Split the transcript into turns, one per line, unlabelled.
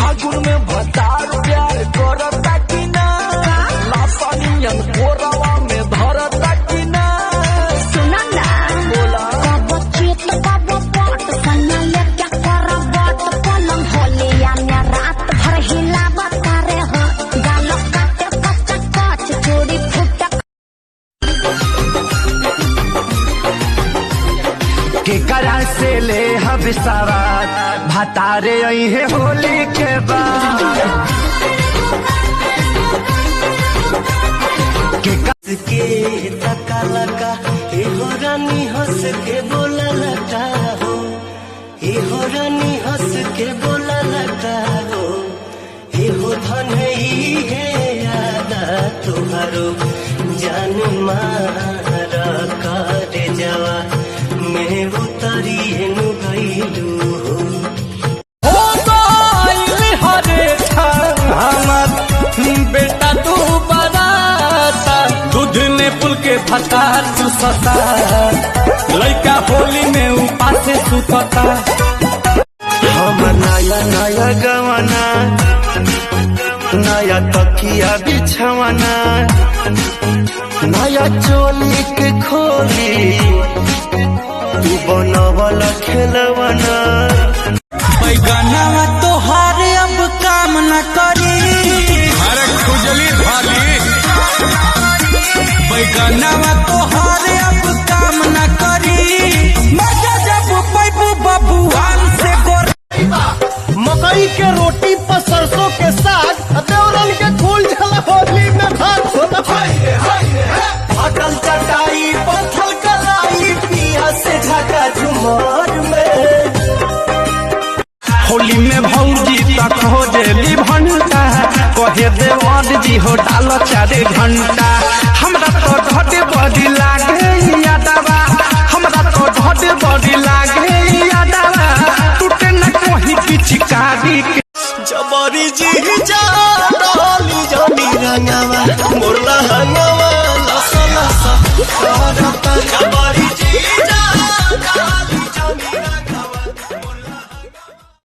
फागुन में भतार प्यार करता कि ना, लासानियन कोरवा में धरता कि ना।
सुना ना
बोला
कब चेत कब पट सन्ना ले क्या कर बट पलंग होले या मैं रात भर हिलावता रे हो गाल काटे कच कच चोरी फुटक
के करा से ले हब सवार भतारे आई है होली के बाद।
के तका लगा एहो रानी हंस के बोला लगा हो, एहो रानी हंस के बोला लगा हो, एहो धन ही है यादा तुम्हारो जान मारा करे जवा मैं उतरी नु गईलू हो
हरे हमर बेटा तू बराता दूध ने पुल के फतार चुसता लड़का होली में उपासे सुतता।
हम नया नया गवाना नया तकिया बिछवाना नया चोली के खोली तू बनवल खेलवाना।
बैगनवा तोहार अब काम न करी, अरे खुजली भाली बैगनवा तोहार अब काम न करी, मजा जब पैबू बबुआन से गोर।
मकई के रोटी पर सरसों के साग देवरन के फूल झला होली में भात होला। अटल चटाई पत्थर कलाई पिया से झका झुमार में
होली में भौजी तक हो जेली भंटा कहे देवर जी हो डालो 4 घंटा। हमरा तो ढोटे बड़ी लागे यादवा, हमरा तो ढोटे बड़ी लागे यादवा, टूटे न कोही पिचकारी के
जबरी जी जा डाली जानी रंगवा